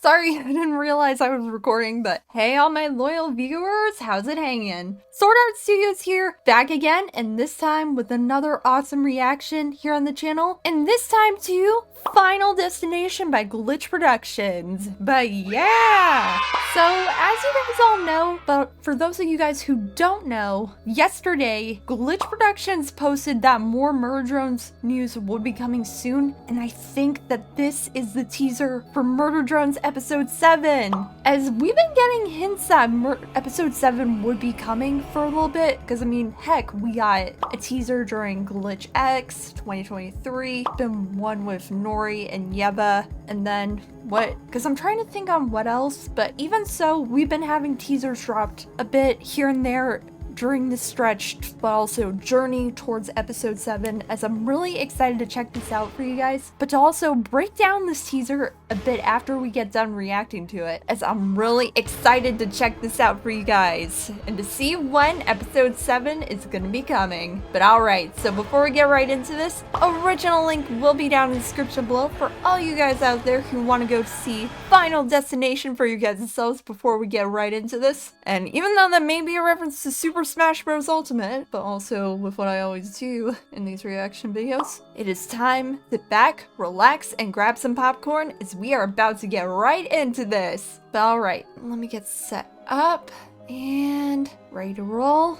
Sorry, I didn't realize I was recording, but hey all my loyal viewers, how's it hanging? SwordHeartStudios here, back again, and this time with another awesome reaction here on the channel, and this time to Final Destination by Glitch Productions. But yeah! So, as you guys all know, but for those of you guys who don't know, yesterday, Glitch Productions posted that more Murder Drones news would be coming soon, and I think that this is the teaser for Murder Drones Episode 7. As we've been getting hints that Episode 7 would be coming for a little bit, because I mean, heck, we got a teaser during Glitch X 2023, then one with Nori and Yeba, and then what? Because I'm trying to think on what else, but even so, we've been having teasers dropped a bit here and there during this stretch, but also journey towards episode 7, as I'm really excited to check this out for you guys, but to also break down this teaser a bit after we get done reacting to it, as I'm really excited to check this out for you guys and to see when episode 7 is gonna be coming. But alright, so before we get right into this, original link will be down in the description below for all you guys out there who want to go to see Final Destination for you guys themselves before we get right into this. And even though that may be a reference to Super Smash Bros. Ultimate, but also with what I always do in these reaction videos, it is time to sit back, relax, and grab some popcorn as we are about to get right into this. But alright, let me get set up and ready to roll.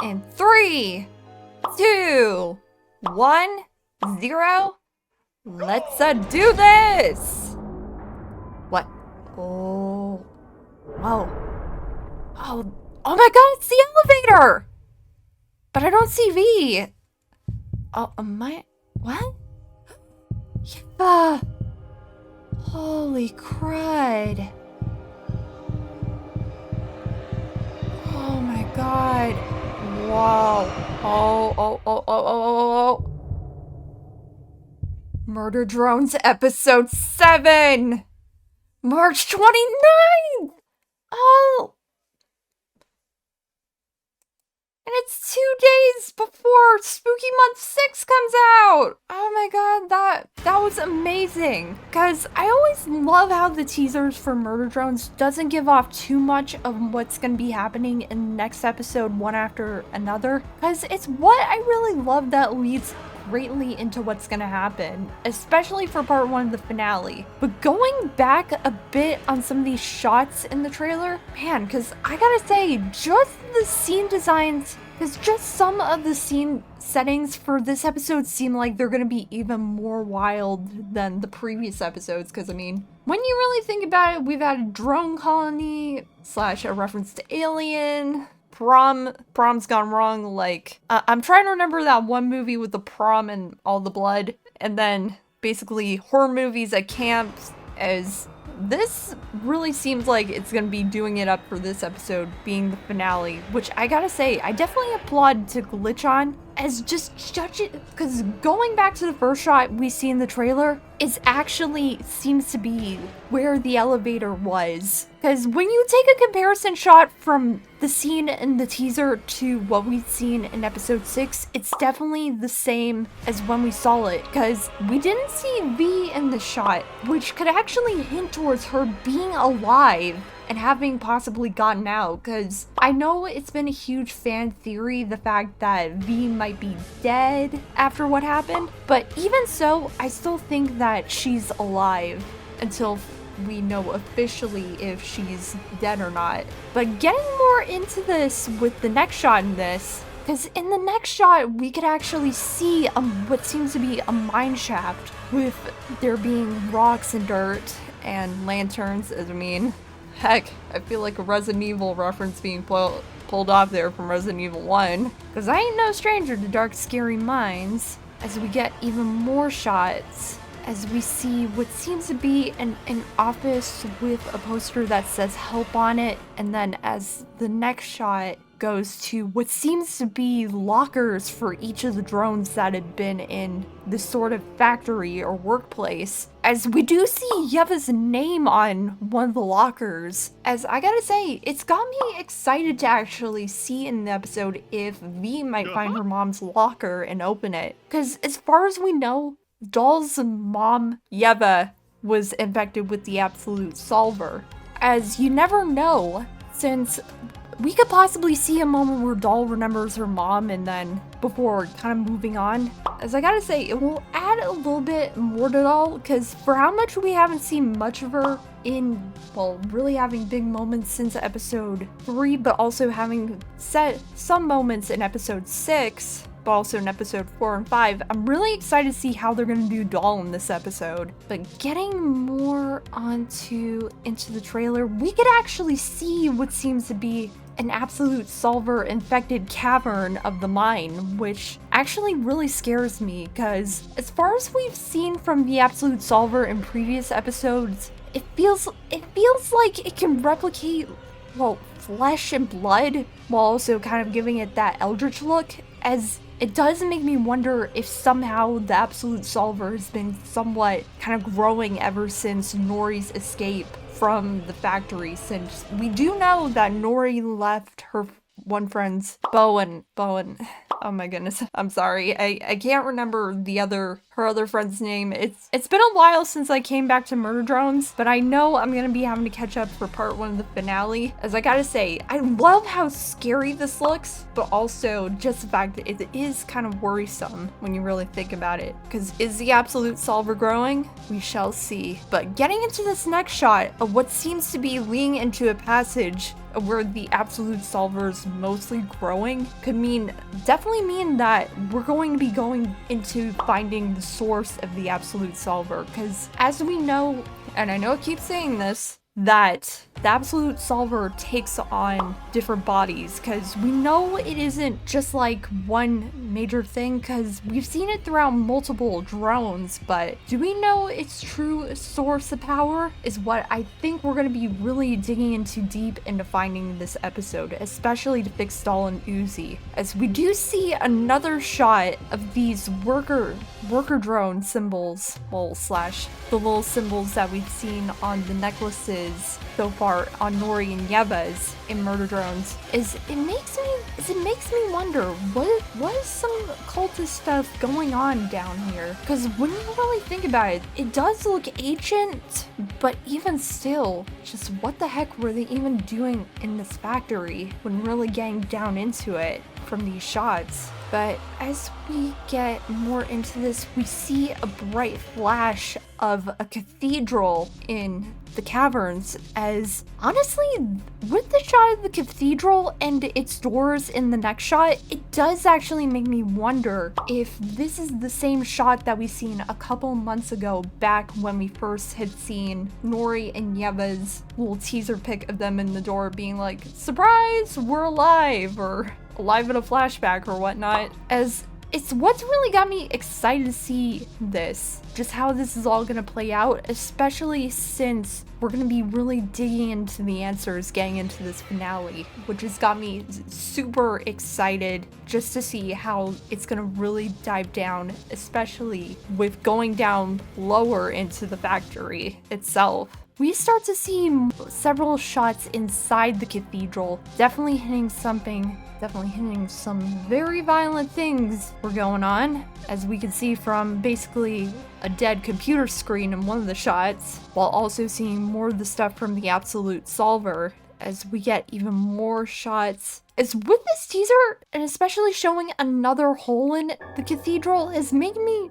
And 3, 2, 1, 0. Let's do this! What? Oh. Whoa. Oh my god, it's the elevator! But I don't see V. Oh, am I? What? Yeah. Holy crud. Oh my god. Wow. Oh. Murder Drones Episode 7! March 29th! Oh! And it's 2 days before Spooky Month 6 comes out! Oh my god, that was amazing! Because I always love how the teasers for Murder Drones doesn't give off too much of what's going to be happening in the next episode one after another. Because it's what I really love that leads greatly into what's gonna happen, especially for part 1 of the finale. But going back a bit on some of these shots in the trailer, man, because I gotta say, just the scene designs, because just some of the scene settings for this episode seem like they're gonna be even more wild than the previous episodes, because I mean, when you really think about it, we've had a drone colony / a reference to Alien, prom's gone wrong, like, I'm trying to remember that one movie with the prom and all the blood, and then basically horror movies at camps, as this really seems like it's gonna be doing it up for this episode being the finale, which I gotta say, I definitely applaud to Glitch on, as just judge it, because going back to the first shot we see in the trailer is actually seems to be where the elevator was. Because when you take a comparison shot from the scene in the teaser to what we've seen in episode 6, it's definitely the same as when we saw it, because we didn't see V in the shot, which could actually hint towards her being alive and having possibly gotten out, because I know it's been a huge fan theory, the fact that V might be dead after what happened, but even so, I still think that she's alive until we know officially if she's dead or not. But getting more into this with the next shot in this, because in the next shot we could actually see what seems to be a mine shaft, with there being rocks and dirt and lanterns, as I mean, heck, I feel like a Resident Evil reference being pulled off there from Resident Evil 1. Because I ain't no stranger to dark, scary mines, as we get even more shots, as we see what seems to be an office with a poster that says help on it, and then as the next shot goes to what seems to be lockers for each of the drones that had been in this sort of factory or workplace, as we do see Yeva's name on one of the lockers. As I gotta say, it's got me excited to actually see in the episode if V might find her mom's locker and open it, because as far as we know, Doll's mom, Yeva, was infected with the Absolute Solver. As you never know, since we could possibly see a moment where Doll remembers her mom and then before kind of moving on. As I gotta say, it will add a little bit more to Doll, because for how much we haven't seen much of her in, well, really having big moments since episode 3, but also having set some moments in episode 6, but also in episode 4 and 5. I'm really excited to see how they're gonna do Doll in this episode. But getting more into the trailer, we could actually see what seems to be an Absolute Solver infected cavern of the mine, which actually really scares me, because as far as we've seen from the Absolute Solver in previous episodes, it feels like it can replicate, well, flesh and blood, while also kind of giving it that eldritch look, as it does make me wonder if somehow the Absolute Solver has been somewhat kind of growing ever since Nori's escape from the factory, since we do know that Nori left her one friend's Bowen, oh my goodness, I'm sorry, I can't remember her other friend's name. It's been a while since I came back to Murder Drones, but I know I'm gonna be having to catch up for part 1 of the finale. As I gotta say, I love how scary this looks, but also just the fact that it is kind of worrisome when you really think about it. Because is the Absolute Solver growing? We shall see. But getting into this next shot of what seems to be leading into a passage where the Absolute Solver's mostly growing could definitely mean that we're going to be going into finding the source of the Absolute Solver, because as we know, and I know I keep saying this, that the Absolute Solver takes on different bodies, because we know it isn't just like one major thing, because we've seen it throughout multiple drones, but do we know its true source of power is what I think we're going to be really digging into deep into finding this episode, especially to fix Doll and Uzi, as we do see another shot of these worker drone symbols, well, slash the little symbols that we've seen on the necklaces so far on Nori and Yeva's in Murder Drones. It makes me wonder what is some cultist stuff going on down here, because when you really think about it, it does look ancient, but even still, just what the heck were they even doing in this factory when really getting down into it from these shots? But as we get more into this, we see a bright flash of a cathedral in the caverns, as honestly, with the shot of the cathedral and its doors in the next shot, it does actually make me wonder if this is the same shot that we seen a couple months ago, back when we first had seen Nori and Yeva's little teaser pic of them in the door being like, surprise, we're alive, or alive in a flashback or whatnot. As it's what's really got me excited to see this, just how this is all gonna play out, especially since we're gonna be really digging into the answers getting into this finale, which has got me super excited just to see how it's gonna really dive down, especially with going down lower into the factory itself. We start to see several shots inside the cathedral, definitely hitting some very violent things were going on, as we can see from basically a dead computer screen in one of the shots, while also seeing more of the stuff from the Absolute Solver, as we get even more shots. As with this teaser, and especially showing another hole in the cathedral, is really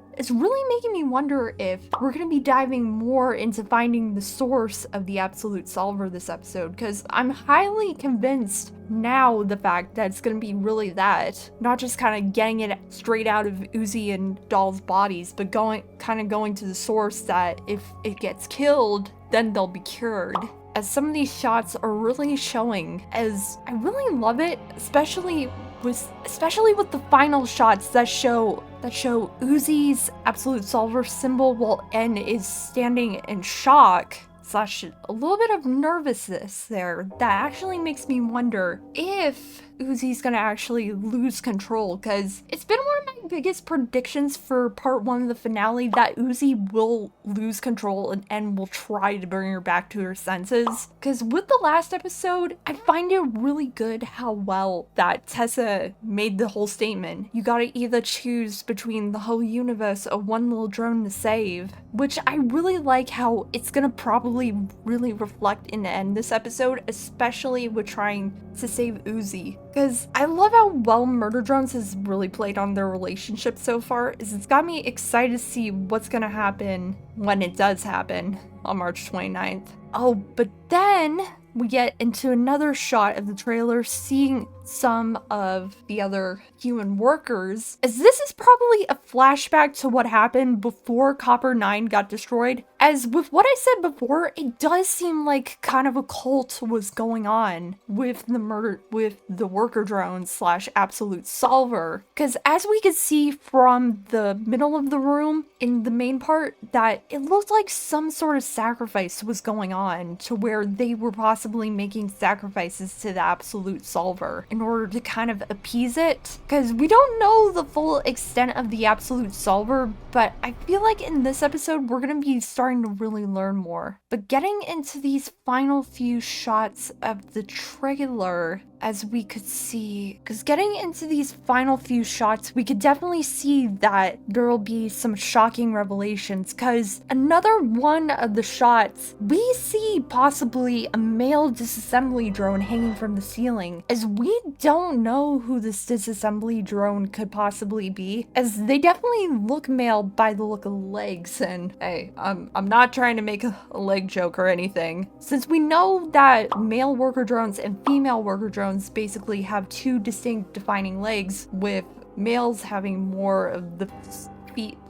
making me wonder if we're going to be diving more into finding the source of the Absolute Solver this episode, because I'm highly convinced now the fact that it's going to be really that, not just kind of getting it straight out of Uzi and Doll's bodies, but going to the source that if it gets killed, then they'll be cured. As some of these shots are really showing, as I really love it, especially with the final shots that show Uzi's Absolute Solver symbol while N is standing in shock / a little bit of nervousness there. That actually makes me wonder if Uzi's gonna actually lose control, because it's been one of my biggest predictions for part 1 of the finale that Uzi will lose control and will try to bring her back to her senses. Because with the last episode, I find it really good how well that Tessa made the whole statement. You gotta either choose between the whole universe or one little drone to save, which I really like how it's gonna probably really reflect in the end this episode, especially with trying to save Uzi. Because I love how well Murder Drones has really played on their relationship so far, is it's got me excited to see what's gonna happen when it does happen on March 29th. Oh, but then we get into another shot of the trailer seeing some of the other human workers, as this is probably a flashback to what happened before Copper 9 got destroyed. As with what I said before, it does seem like kind of a cult was going on with the worker drone slash absolute solver. Because as we could see from the middle of the room in the main part, that it looked like some sort of sacrifice was going on, to where they were possibly making sacrifices to the absolute solver in order to kind of appease it. Because we don't know the full extent of the absolute solver, but I feel like in this episode we're going to be starting to really learn more. But getting into these final few shots of the trailer, as we could see, because getting into these final few shots, we could definitely see that there will be some shocking revelations, because another one of the shots, we see possibly a male disassembly drone hanging from the ceiling, as we don't know who this disassembly drone could possibly be, as they definitely look male by the look of legs. And hey, I'm not trying to make a leg joke or anything, since we know that male worker drones and female worker drones basically have two distinct defining legs, with males having more of the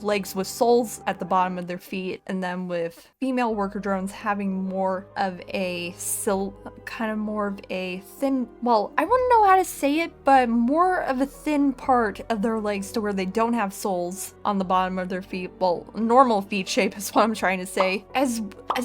legs with soles at the bottom of their feet, and then with female worker drones having more of a more of a thin, well, I wouldn't know how to say it, but more of a thin part of their legs to where they don't have soles on the bottom of their feet. Well, normal feet shape is what I'm trying to say. As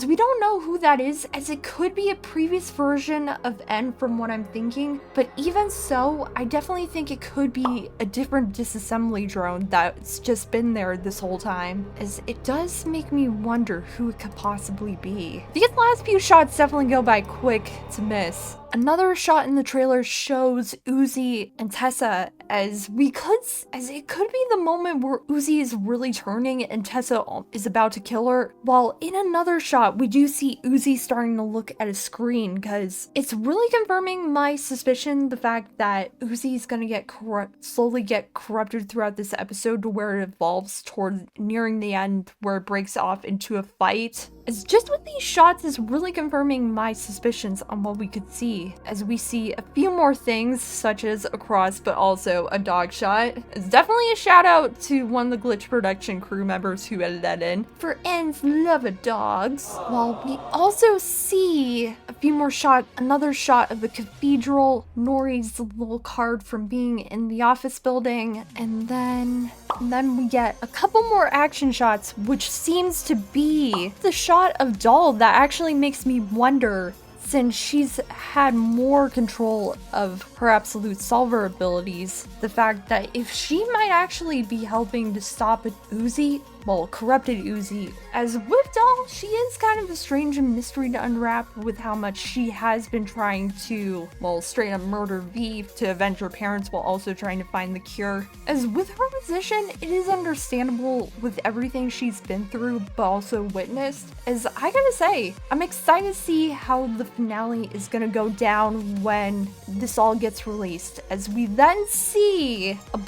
we don't know who that is, as it could be a previous version of N from what I'm thinking, but even so, I definitely think it could be a different disassembly drone that's just been there this whole time, as it does make me wonder who it could possibly be. These last few shots definitely go by quick to miss. Another shot in the trailer shows Uzi and Tessa, as it could be the moment where Uzi is really turning and Tessa is about to kill her, while in another shot we do see Uzi starting to look at a screen, because it's really confirming my suspicion, the fact that Uzi is gonna slowly get corrupted throughout this episode, to where it evolves toward nearing the end, where it breaks off into a fight. As just with these shots is really confirming my suspicions on what we could see, as we see a few more things, such as a cross, but also a dog shot. It's definitely a shout out to one of the Glitch production crew members who edited that in, for N's love of dogs. While we also see a few more shots, another shot of the Cathedral, Nori's little card from being in the office building, and then we get a couple more action shots, which seems to be the shot of Doll that actually makes me wonder, since she's had more control of her absolute solver abilities, the fact that if she might actually be helping to stop a Uzi, well, corrupted Uzi. As with Doll, she is kind of a strange mystery to unwrap, with how much she has been trying to, well, straight up murder V to avenge her parents, while also trying to find the cure. As with her position, it is understandable with everything she's been through, but also witnessed. As I gotta say, I'm excited to see how the finale is gonna go down when this all gets released, as we then see a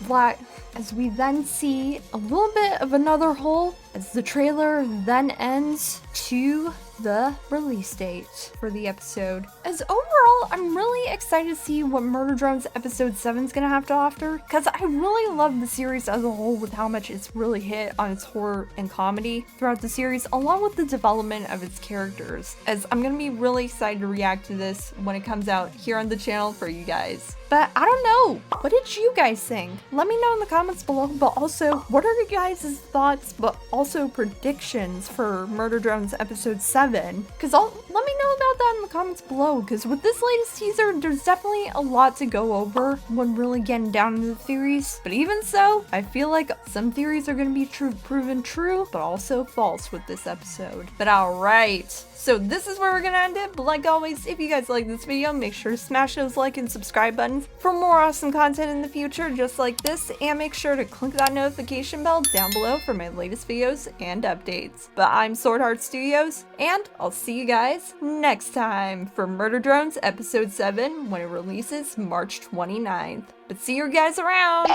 little bit of another hole, as the trailer then ends to the release date for the episode. As overall, I'm really excited to see what Murder Drones episode 7 is gonna have to offer, because I really love the series as a whole, with how much it's really hit on its horror and comedy throughout the series, along with the development of its characters. As I'm gonna be really excited to react to this when it comes out here on the channel for you guys. But I don't know, what did you guys think? Let me know in the comments below, but also, what are your guys' thoughts, but also predictions for Murder Drones episode 7? Because let me know feel about that in the comments below, because with this latest teaser, there's definitely a lot to go over when really getting down into the theories. But even so, I feel like some theories are going to be proven true, but also false with this episode. But alright, so this is where we're gonna end it, but like always, if you guys like this video, make sure to smash those like and subscribe buttons for more awesome content in the future just like this, and make sure to click that notification bell down below for my latest videos and updates. But I'm SwordHeartStudios, and I'll see you guys next time for Murder Drones Episode 7 when it releases March 29th. But see you guys around!